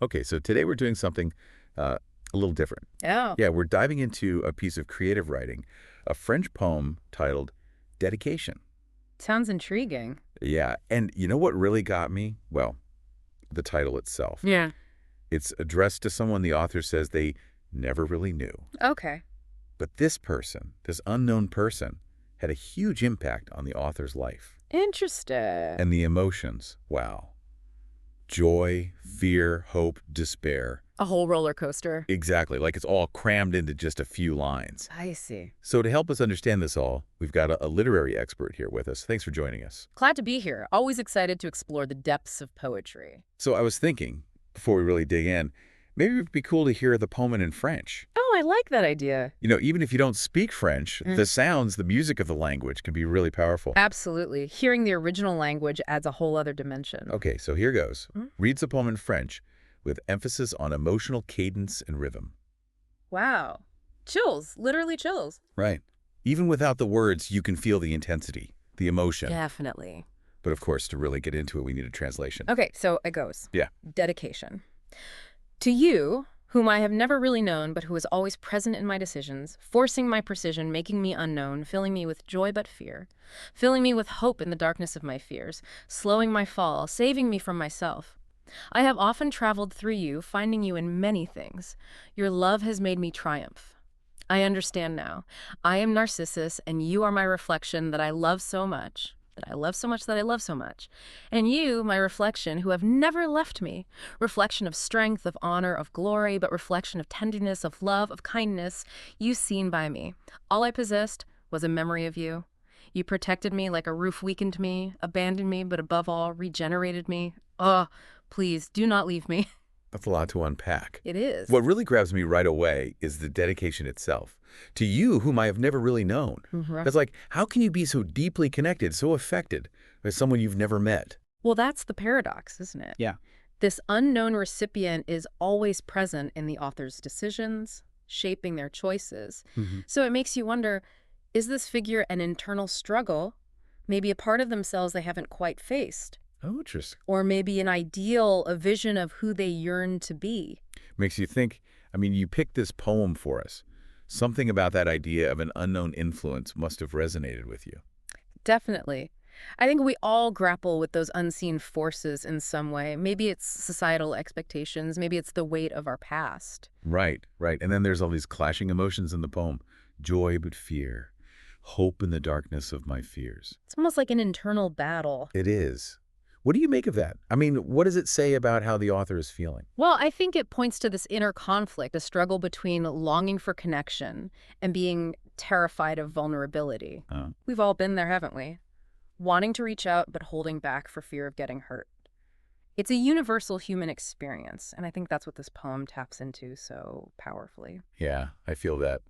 Okay, so today we're doing something a little different. Oh, Yeah, we're diving into a piece of creative writing, a French poem titled Dedication. sounds intriguing. Yeah, and you know what really got me? Well, the title itself. Yeah. It's addressed to someone the author says they never really knew. Okay. But this person, this unknown person, had a huge impact on the author's life. Interesting. And the emotions, wow. Joy, fear, hope, despair. A whole roller coaster. Exactly, like it's all crammed into just a few lines. I see. So to help us understand this all, we've got a literary expert here with us. Thanks for joining us. Glad to be here. Always excited to explore the depths of poetry. So I was thinking, before we really dig in, maybe it'd be cool to hear the poem in French. Oh, I like that idea. You know, even if you don't speak French, the sounds, the music of the language can be really powerful. Absolutely. Hearing the original language adds a whole other dimension. Okay, so here goes. Reads the poem in French with emphasis on emotional cadence and rhythm. Wow. Chills. Literally chills. Right. Even without the words, you can feel the intensity, the emotion. Definitely. But of course, to really get into it, we need a translation. Okay, so it goes. Yeah. Dedication. To you, whom I have never really known, but who is always present in my decisions, forcing my precision, making me unknown, filling me with joy but fear, filling me with hope in the darkness of my fears, slowing my fall, saving me from myself. I have often traveled through you, finding you in many things. Your love has made me triumph. I understand now. I am Narcissus, and you are my reflection that I love so much. That I love so much, that I love so much. And you, my reflection, who have never left me. Reflection of strength, of honor, of glory, but reflection of tenderness, of love, of kindness, you seen by me. All I possessed was a memory of you. You protected me like a roof weakened me, abandoned me, but above all, regenerated me. Oh, please, do not leave me. That's a lot to unpack. It is. What really grabs me right away is the dedication itself. To you, whom I have never really known. That's like, how can you be so deeply connected, so affected by someone you've never met? Well, that's the paradox, isn't it? Yeah. This unknown recipient is always present in the author's decisions, shaping their choices. So it makes you wonder, is this figure an internal struggle, maybe a part of themselves they haven't quite faced? Oh, interesting. Or maybe an ideal, a vision of who they yearn to be? Makes you think, I mean, you picked this poem for us. Something about that idea of an unknown influence must have resonated with you. Definitely. I think we all grapple with those unseen forces in some way. Maybe it's societal expectations, maybe it's the weight of our past. Right, right. And then there's all these clashing emotions in the poem. Joy but fear. Hope in the darkness of my fears. It's almost like an internal battle. It is. What do you make of that? I mean, what does it say about how the author is feeling? Well, I think it points to this inner conflict, a struggle between longing for connection and being terrified of vulnerability. We've all been there, haven't we? Wanting to reach out, but holding back for fear of getting hurt. It's a universal human experience, and I think that's what this poem taps into so powerfully. Yeah, I feel that.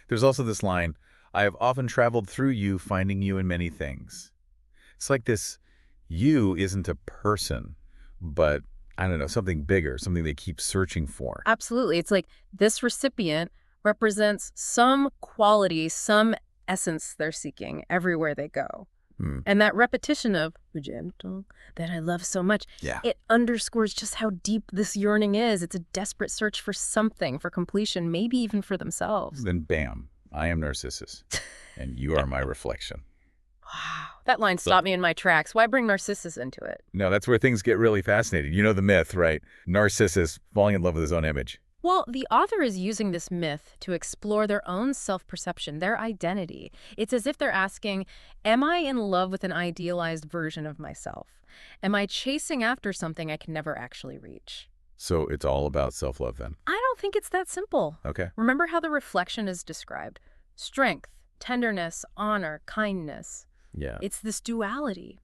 There's also this line, I have often traveled through you, finding you in many things. It's like this you isn't a person, but, I don't know, something bigger, something they keep searching for. Absolutely. It's like this recipient represents some quality, some essence they're seeking everywhere they go. And that repetition of gentle that I love so much, it underscores just how deep this yearning is. It's a desperate search for something, for completion, maybe even for themselves. Then bam, I am Narcissus, and you are my reflection. Wow. That line stopped me in my tracks. Why bring Narcissus into it? No, that's where things get really fascinating. You know the myth, right? Narcissus falling in love with his own image. Well, the author is using this myth to explore their own self-perception, their identity. It's as if they're asking, am I in love with an idealized version of myself? Am I chasing after something I can never actually reach? So it's all about self-love then? I don't think it's that simple. Okay. Remember how the reflection is described? Strength, tenderness, honor, kindness. Yeah. It's this duality.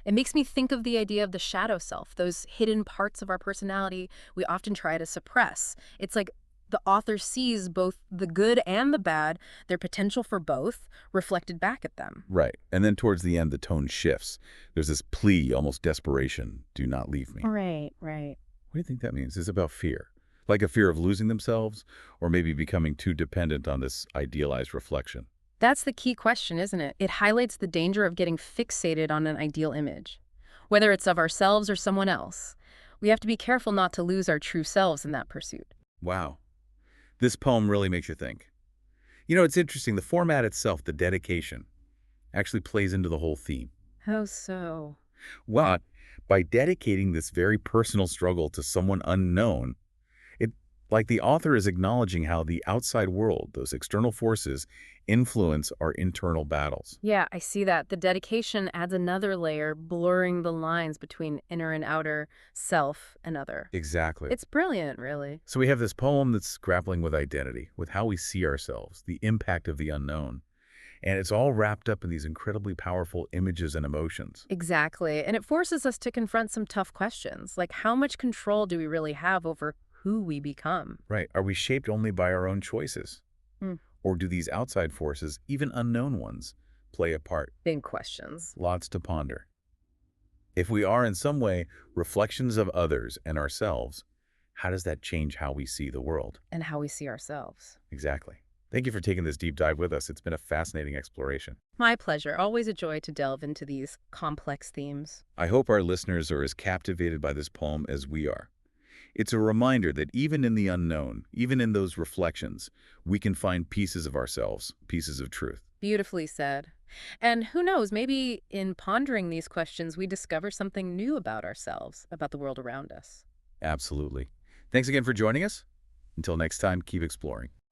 It makes me think of the idea of the shadow self, those hidden parts of our personality we often try to suppress. It's like the author sees both the good and the bad, their potential for both, reflected back at them. Right. And then towards the end, the tone shifts. There's this plea, almost desperation, do not leave me. Right, right. What do you think that means? Is it about fear? Like a fear of losing themselves, or maybe becoming too dependent on this idealized reflection? That's the key question, isn't it? It highlights the danger of getting fixated on an ideal image, whether it's of ourselves or someone else. We have to be careful not to lose our true selves in that pursuit. Wow. This poem really makes you think. You know, it's interesting. The format itself, the dedication, actually plays into the whole theme. How so? Well, by dedicating this very personal struggle to someone unknown, it like the author is acknowledging how the outside world, those external forces, influence our internal battles. Yeah, I see that. The dedication adds another layer, blurring the lines between inner and outer, self and other. Exactly. It's brilliant, really. So we have this poem that's grappling with identity, with how we see ourselves, the impact of the unknown. And it's all wrapped up in these incredibly powerful images and emotions. Exactly. And it forces us to confront some tough questions, like how much control do we really have over who we become? Right. Are we shaped only by our own choices? Hmm. Or do these outside forces, even unknown ones, play a part? Big questions. Lots to ponder. If we are in some way reflections of others and ourselves, how does that change how we see the world? And how we see ourselves. Exactly. Thank you for taking this deep dive with us. It's been a fascinating exploration. My pleasure. Always a joy to delve into these complex themes. I hope our listeners are as captivated by this poem as we are. It's a reminder that even in the unknown, even in those reflections, we can find pieces of ourselves, pieces of truth. Beautifully said. And who knows, maybe in pondering these questions, we discover something new about ourselves, about the world around us. Absolutely. Thanks again for joining us. Until next time, keep exploring.